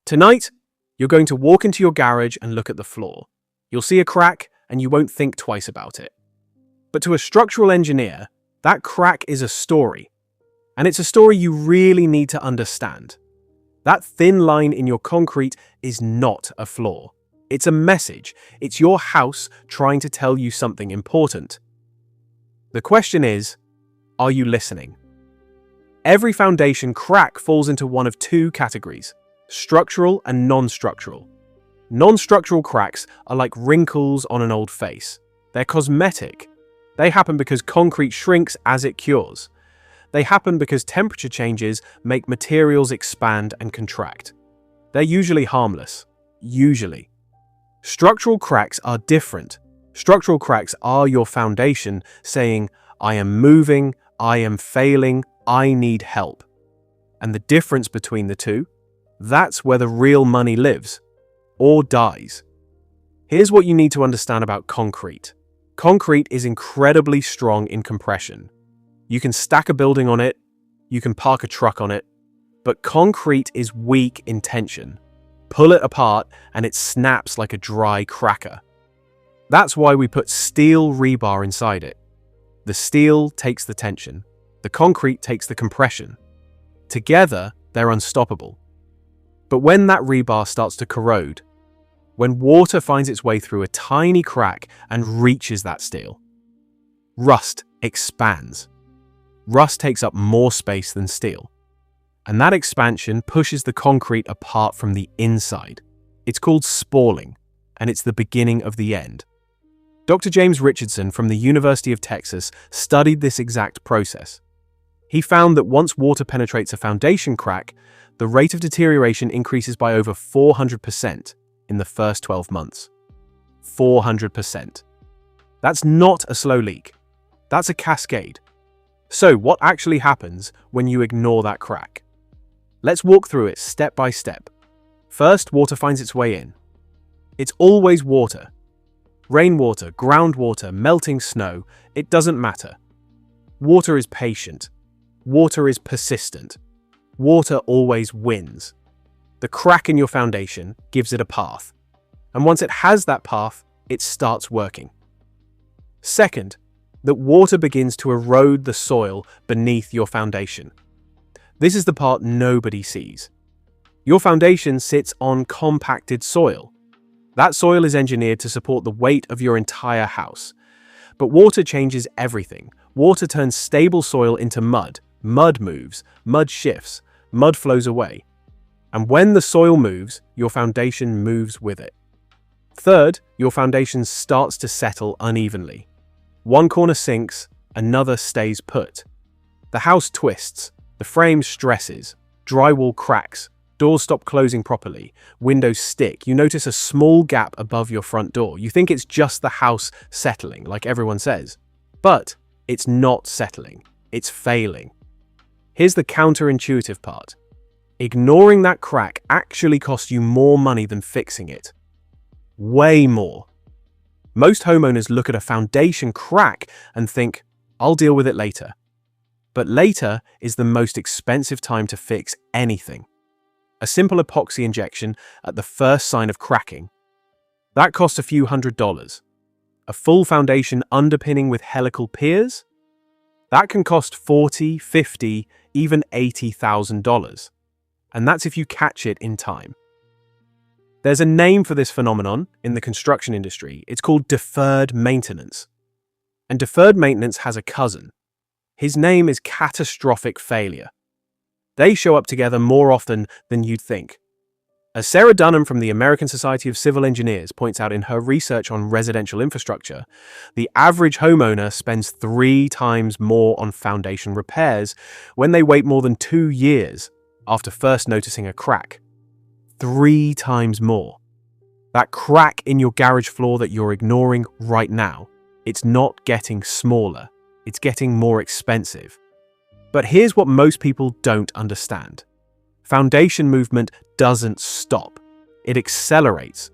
Tonight, you're going to walk into your garage and look at the floor. You'll see a crack and you won't think twice about it. But to a structural engineer, that crack is a story. And it's a story you really need to understand. That thin line in your concrete is not a flaw. It's a message. It's your house trying to tell you something important. The question is, are you listening? Every foundation crack falls into one of two categories: structural and non-structural. Non-structural cracks are like wrinkles on an old face. They're cosmetic. They happen because concrete shrinks as it cures. They happen because temperature changes make materials expand and contract. They're usually harmless. Usually. Structural cracks are different. Structural cracks are your foundation saying, I am moving, I am failing, I need help. And the difference between the two? That's where the real money lives, or dies. Here's what you need to understand about concrete. Concrete is incredibly strong in compression. You can stack a building on it, you can park a truck on it, but concrete is weak in tension. Pull it apart and it snaps like a dry cracker. That's why we put steel rebar inside it. The steel takes the tension, the concrete takes the compression. Together, they're unstoppable. But when that rebar starts to corrode, when water finds its way through a tiny crack and reaches that steel, rust expands. Rust takes up more space than steel. And that expansion pushes the concrete apart from the inside. It's called spalling, and it's the beginning of the end. Dr. James Richardson from the University of Texas studied this exact process. He found that once water penetrates a foundation crack, the rate of deterioration increases by over 400% in the first 12 months. 400%. That's not a slow leak. That's a cascade. So what actually happens when you ignore that crack? Let's walk through it step by step. First, water finds its way in. It's always water. Rainwater, groundwater, melting snow, it doesn't matter. Water is patient. Water is persistent. Water always wins. The crack in your foundation gives it a path. And once it has that path, it starts working. Second, that water begins to erode the soil beneath your foundation. This is the part nobody sees. Your foundation sits on compacted soil. That soil is engineered to support the weight of your entire house. But water changes everything. Water turns stable soil into mud. Mud moves, mud shifts, mud flows away. And when the soil moves, your foundation moves with it. Third, your foundation starts to settle unevenly. One corner sinks, another stays put. The house twists, the frame stresses, drywall cracks, doors stop closing properly, windows stick. You notice a small gap above your front door. You think it's just the house settling, like everyone says. But it's not settling, it's failing. Here's the counterintuitive part. Ignoring that crack actually costs you more money than fixing it. Way more. Most homeowners look at a foundation crack and think, I'll deal with it later. But later is the most expensive time to fix anything. A simple epoxy injection at the first sign of cracking. That costs a few $100s. A full foundation underpinning with helical piers? That can cost $40,000, $50,000, even $80,000. And that's if you catch it in time. There's a name for this phenomenon in the construction industry. It's called deferred maintenance. And deferred maintenance has a cousin. His name is catastrophic failure. They show up together more often than you'd think. As Sarah Dunham from the American Society of Civil Engineers points out in her research on residential infrastructure, the average homeowner spends 3 times more on foundation repairs when they wait more than 2 years after first noticing a crack. 3 times more. That crack in your garage floor that you're ignoring right now, it's not getting smaller, it's getting more expensive. But here's what most people don't understand. Foundation movement doesn't stop. It accelerates.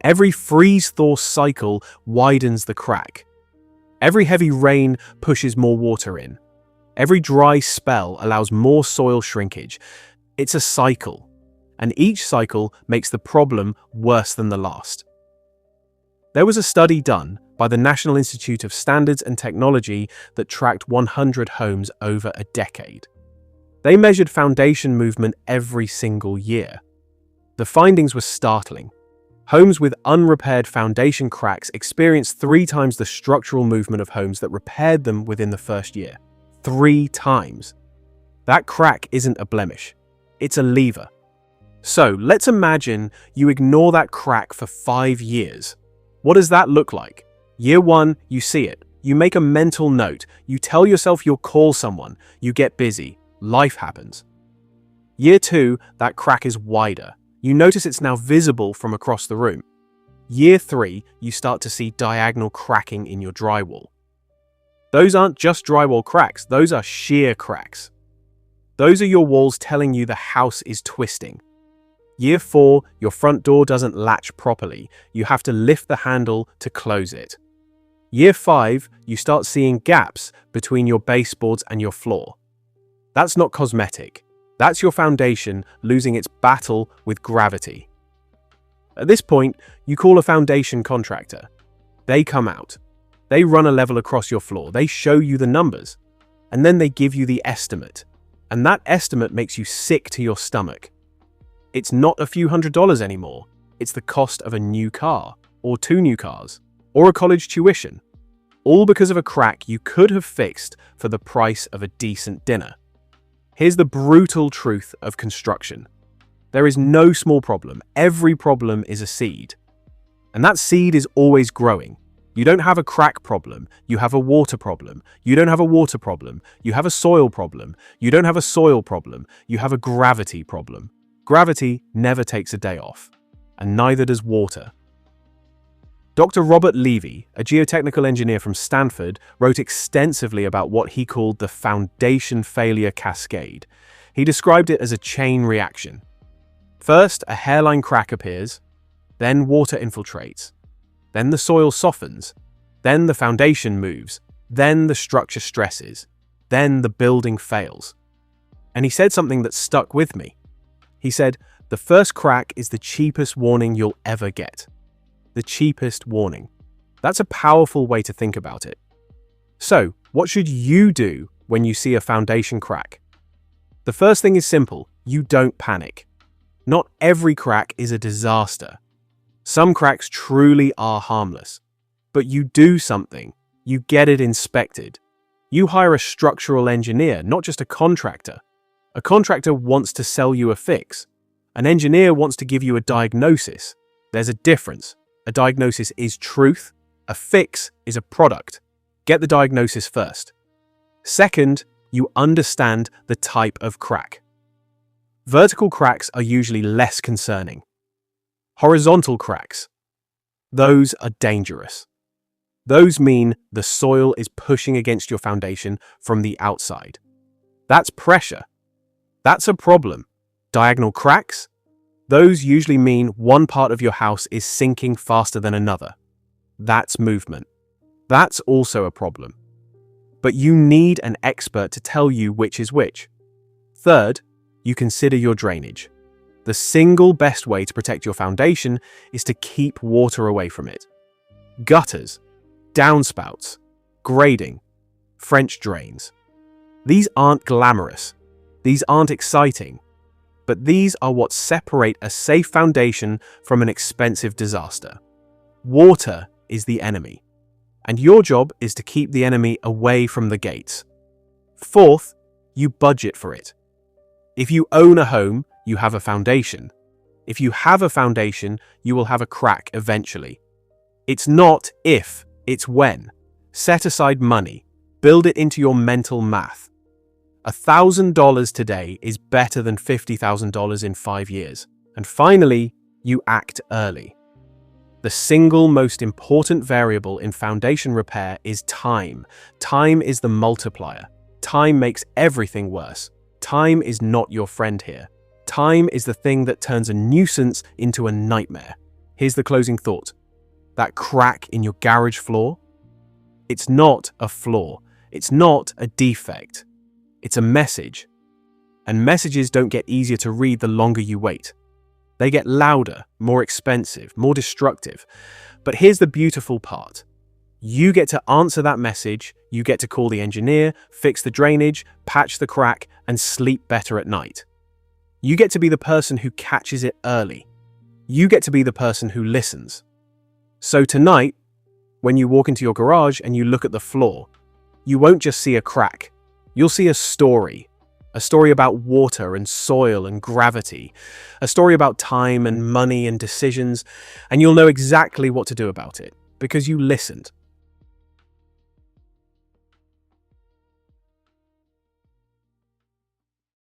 Every freeze-thaw cycle widens the crack. Every heavy rain pushes more water in. Every dry spell allows more soil shrinkage. It's a cycle. and each cycle makes the problem worse than the last. There was a study done by the National Institute of Standards and Technology that tracked 100 homes over a decade. They measured foundation movement every single year. The findings were startling. Homes with unrepaired foundation cracks experienced 3 times the structural movement of homes that repaired them within the first year. 3 times. That crack isn't a blemish. It's a lever. So let's imagine you ignore that crack for 5 years. What does that look like? Year 1, you see it. You make a mental note. You tell yourself you'll call someone. You get busy. Life happens. Year 2, that crack is wider. You notice it's now visible from across the room. Year 3, you start to see diagonal cracking in your drywall. Those aren't just drywall cracks, those are shear cracks. Those are your walls telling you the house is twisting. Year 4, your front door doesn't latch properly. You have to lift the handle to close it. Year 5, you start seeing gaps between your baseboards and your floor. That's not cosmetic. That's your foundation losing its battle with gravity. At this point, you call a foundation contractor. They come out. They run a level across your floor. They show you the numbers. And then they give you the estimate. And that estimate makes you sick to your stomach. It's not a few $100s anymore. It's the cost of a new car, or 2 new cars, or a college tuition. All because of a crack you could have fixed for the price of a decent dinner. Here's the brutal truth of construction. There is no small problem. Every problem is a seed. And that seed is always growing. You don't have a crack problem, you have a water problem. You don't have a water problem, you have a soil problem. You don't have a soil problem, you have a gravity problem. Gravity never takes a day off, and neither does water. Dr. Robert Levy, a geotechnical engineer from Stanford, wrote extensively about what he called the Foundation Failure Cascade. He described it as a chain reaction. First, a hairline crack appears, then water infiltrates, then the soil softens, then the foundation moves, then the structure stresses, then the building fails. And he said something that stuck with me. He said, the first crack is the cheapest warning you'll ever get. The cheapest warning. That's a powerful way to think about it. So, what should you do when you see a foundation crack? The first thing is simple. You don't panic. Not every crack is a disaster. Some cracks truly are harmless. But you do something. You get it inspected. You hire a structural engineer, not just a contractor. A contractor wants to sell you a fix. An engineer wants to give you a diagnosis. There's a difference. A diagnosis is truth. A fix is a product. Get the diagnosis first. Second, you understand the type of crack. Vertical cracks are usually less concerning. Horizontal cracks. Those are dangerous. Those mean the soil is pushing against your foundation from the outside. That's pressure. That's a problem. Diagonal cracks? Those usually mean one part of your house is sinking faster than another. That's movement. That's also a problem. But you need an expert to tell you which is which. Third, you consider your drainage. The single best way to protect your foundation is to keep water away from it. Gutters, downspouts, grading, French drains. These aren't glamorous. These aren't exciting. But these are what separate a safe foundation from an expensive disaster. Water is the enemy. And your job is to keep the enemy away from the gates. Fourth, you budget for it. If you own a home, you have a foundation. If you have a foundation, you will have a crack eventually. It's not if, it's when. Set aside money. Build it into your mental math. $1,000 today is better than $50,000 in 5 years. And finally, you act early. The single most important variable in foundation repair is time. Time is the multiplier. Time makes everything worse. Time is not your friend here. Time is the thing that turns a nuisance into a nightmare. Here's the closing thought. That crack in your garage floor? It's not a flaw. It's not a defect. It's a message. And messages don't get easier to read the longer you wait. They get louder, more expensive, more destructive. But here's the beautiful part. You get to answer that message, you get to call the engineer, fix the drainage, patch the crack, and sleep better at night. You get to be the person who catches it early. You get to be the person who listens. So tonight, when you walk into your garage and you look at the floor, you won't just see a crack. You'll see a story about water and soil and gravity, a story about time and money and decisions, and you'll know exactly what to do about it because you listened.